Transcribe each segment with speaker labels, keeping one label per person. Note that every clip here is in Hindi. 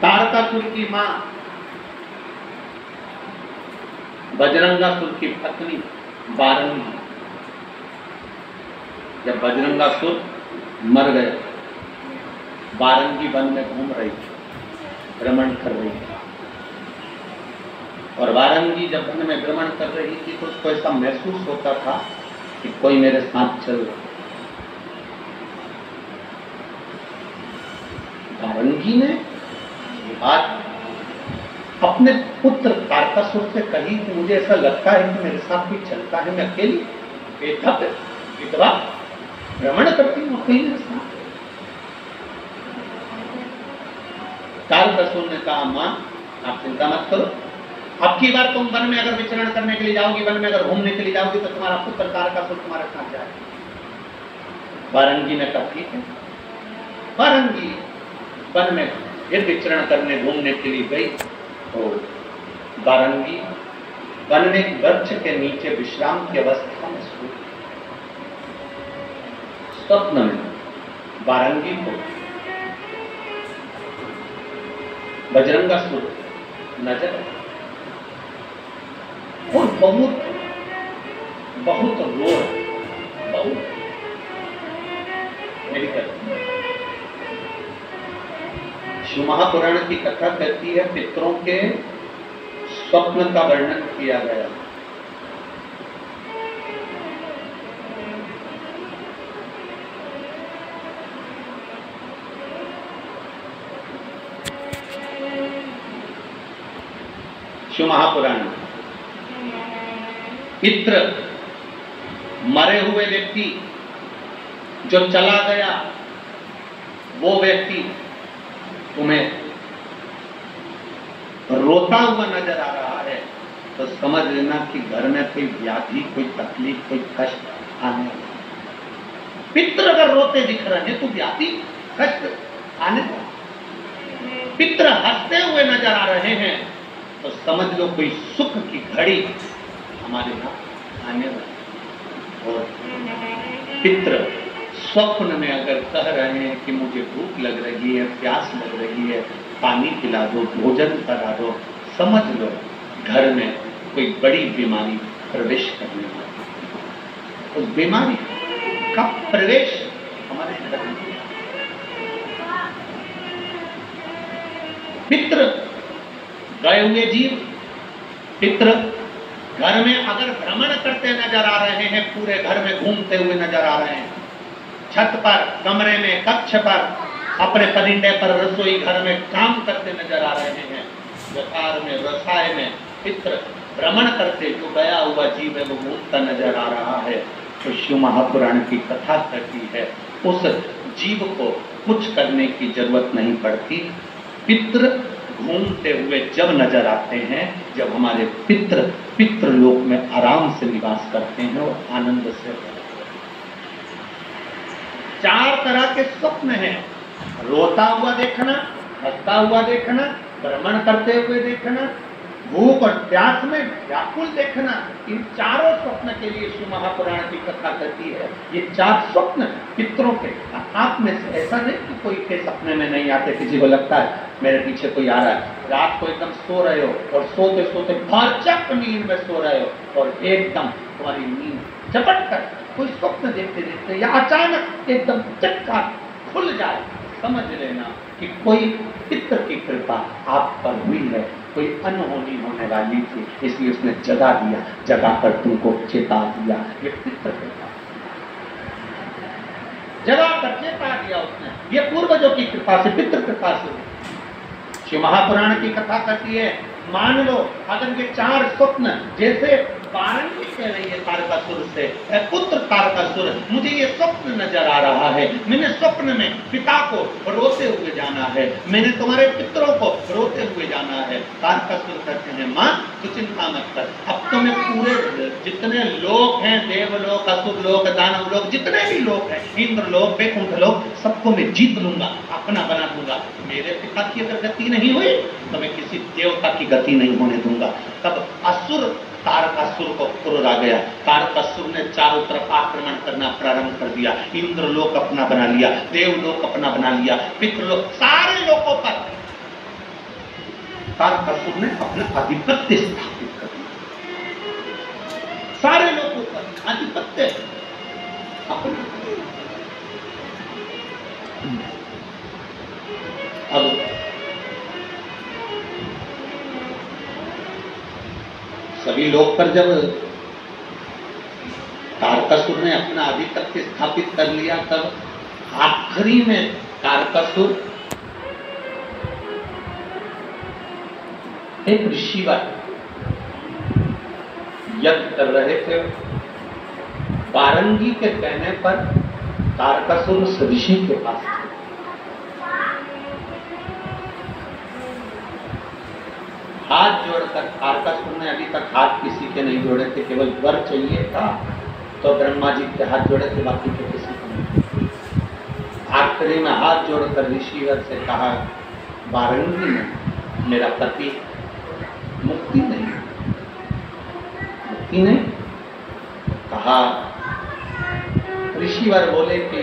Speaker 1: तारकासुर की मां बजरंगासुर की पत्नी बारंगी, जब बजरंगासुर मर गए, बारंगी वन में घूम रही थी, भ्रमण कर रही थी। और बारंगी जब वन में भ्रमण कर रही थी तो उसको ऐसा महसूस होता था कि कोई मेरे साथ चल रहा। बारंगी ने ये बात अपने पुत्र तारकासुर से कही कि मुझे ऐसा लगता है कि मेरे साथ कोई चलता है, मैं अकेली विधवा भ्रमण करती हूँ अकेली मेरे साथ। तारकासुर ने कहा, मां आप चिंता मत करो, अब की बार तुम वन में अगर विचरण करने के लिए जाओगी, वन में अगर घूमने के लिए जाओगी तो तुम्हारा पुत्र तारकासुर तुम्हारे साथ जाएगा। बारंगी ने कहा ठीक है। बारंगी वन में फिर विचरण करने घूमने के लिए गई तो बारंगी वन में वृक्ष के नीचे विश्राम की अवस्था में सोई। स्वप्न में बारंगी को बजरंगासुर नजर और बहुत रो बहुत मेरी कथा। शिव महापुराण की कथा कहती है पितरों के स्वप्न का वर्णन किया गया। शिव महापुराण पितृ मरे हुए व्यक्ति जो चला गया, वो व्यक्ति तुम्हें रोता हुआ नजर आ रहा है तो समझ लेना कि घर में कोई व्याधि, कोई तकलीफ, कोई कष्ट आने वाला। पितृ अगर रोते दिख रहे हैं तो व्याधि कष्ट आने वाला। पितृ हंसते हुए नजर आ रहे हैं तो समझ लो कोई सुख की घड़ी हमारे यहाँ आने वाली। और पितृ स्वप्न में अगर कह रहे हैं कि मुझे भूख लग रही है, प्यास लग रही है, पानी पिला दो, भोजन करा दो, समझ लो घर में कोई बड़ी बीमारी प्रवेश करने वाली। उस बीमारी का प्रवेश हमारे घर में। पितृ गए हुए जीव, पितृ घर में अगर भ्रमण करते नजर आ रहे हैं, पूरे घर में घूमते हुए नजर आ रहे हैं, छत पर, कमरे में, कक्ष पर, अपने परिंदे पर, रसोई घर में काम करते नजर आ रहे हैं, व्यापार में, व्यवसाय में पितृ भ्रमण करते जो गया हुआ जीव है वो घूमता नजर आ रहा है। तो शिव महापुराण की कथा कहती है उस जीव को कुछ करने की जरूरत नहीं पड़ती। पितृ घूमते हुए जब नजर आते हैं, जब हमारे पितृलोक में आराम से निवास करते हैं और आनंद से। 4 तरह के स्वप्न हैं, रोता हुआ देखना, हंसता हुआ देखना, भ्रमण करते हुए देखना, भूख और प्यास में व्याकुल देखना। इन चारों स्वप्न के लिए शिव महापुराण की कथा कहती है ये 4 स्वप्न पितरों के। आप में से ऐसा नहीं कि कोई के सपने में नहीं आते, किसी को लगता है मेरे पीछे कोई आ रहा है, रात को एकदम सो रहे हो और सोते सोते भरचक नींद में सो रहे हो और एकदम तुम्हारी नींद झपट कर कोई स्वप्न देखते देखते या अचानक एकदम झटका खुल जाए, समझ लेना कि कोई पितृ की कृपा आप पर हुई है, कोई अनहोनी होने वाली थी, इसलिए उसने जगा दिया, जगा कर तुमको चेता दिया। ये पितृ कृपा, जगा कर चेता दिया उसने, ये पूर्वजों की कृपा से, पितृ कृपा से। शिव महापुराण की कथा कहती है मान लो अगर ये 4 स्वप्न जैसे बारंगी कह रही है तारकासुर से, पुत्र तारकासुर मुझे ये स्वप्न नजर आ रहा है, मैंने स्वप्न में पिता को रोते हुए जाना है, मैंने तुम्हारे पितरों को रोते हुए जाना है। तारकासुर कहते हैं मां तू चिंता मत कर, अब तो मैं पूरे जितने लोग हैं, देवलोक, असुर लोक, दानव लोक, जितने भी लोग हैं, इंद्र लोक, वैकुंठ लोक, सबको मैं जीत लूंगा, अपना बना दूंगा। मेरे पिता की अगर गति नहीं हुई तो मैं किसी देवता की गति नहीं होने दूंगा। तब असुर तारकासुर को क्रोध आ गया, तारकासुर ने चारों तरफ आक्रमण करना प्रारंभ कर दिया, इंद्रलोक अपना बना लिया, देवलोक अपना बना लिया, पितृलोक, सारे लोकों पर तारकासुर ने अपना आधिपत्य स्थापित कर दिया, सारे लोगों पर आधिपत्य अपना। अब सभी लोग पर जब तारकासुर ने अपना आधिपत्य स्थापित कर लिया, तब आखिरी में तारकासुर एक ऋषिवर यज्ञ कर रहे थे। बारंगी के कहने पर तारकासुर उस ऋषि के पास थे। हाथ जोड़कर, तारकासुर ने अभी तक हाथ किसी के नहीं जोड़े थे, केवल वर चाहिए था तो ब्रह्मा जी के हाथ जोड़े थे, बाकी के किसी को नहीं। आखिरी में हाथ जोड़कर ऋषिवर से कहा, बारंगी में मेरा पति मुक्ति नहीं, मुक्ति नहीं। कहा, ऋषिवर बोले कि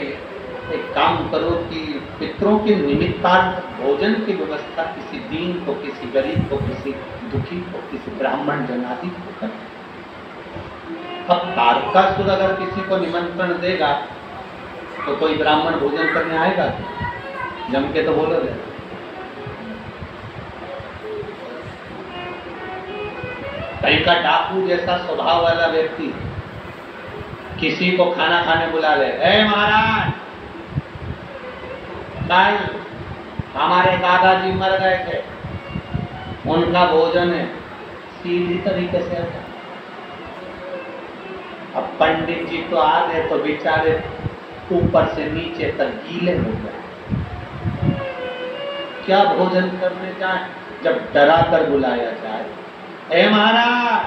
Speaker 1: एक काम करो कि पितरों के निमित्तार्थ भोजन की व्यवस्था किसी दीन को, किसी गरीब को, किसी दुखी को, किसी ब्राह्मण जनादि को कर। अब तारकासुर अगर किसी को निमंत्रण देगा तो कोई ब्राह्मण भोजन करने आएगा? जम के तो बोलोगे। कहीं का डाकू जैसा स्वभाव वाला व्यक्ति किसी को खाना खाने बुला ले, ए महाराज, कल हमारे दादाजी मर गए थे, उनका भोजन है, सीधी तरीके से आता। अब पंडित जी तो आ गए तो बेचारे ऊपर से नीचे तक गीले हो गए। क्या भोजन करने जाए? जब डरा कर बुलाया जाए, ए महाराज,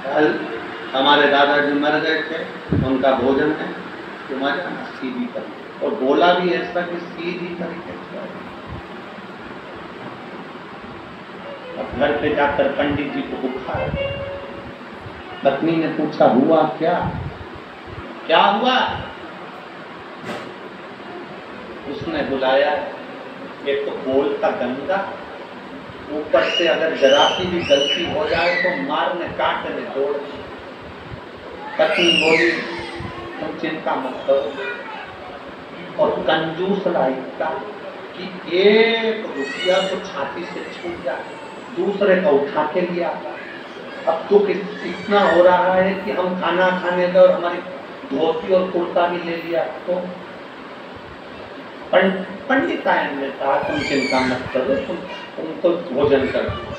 Speaker 1: कल हमारे दादाजी मर गए थे, उनका भोजन है, तुम आ जाना सीधी तरीके। और बोला भी ऐसा कि सीधी तरीके से। अब घर पे जाकर पंडित जी को बुखार, पत्नी ने पूछा, हुआ क्या? क्या हुआ? उसने बुलाया, एक तो बोलता गंदा, ऊपर से अगर जरा सी भी गलती हो जाए तो मारने काटने दौड़। पत्नी बोली, तुम चिंता मत करो। और कंजूस लाइक का कि एक रुपया तो छाती से छूट जाए, दूसरे का उठा के लिया। अब तो इतना हो रहा है कि हम खाना खाने का और हमारी धोती और कुर्ता भी ले लिया। तो पंडितायन ने कहा, तुम चिंता मत करो, तुम तो भोजन करो।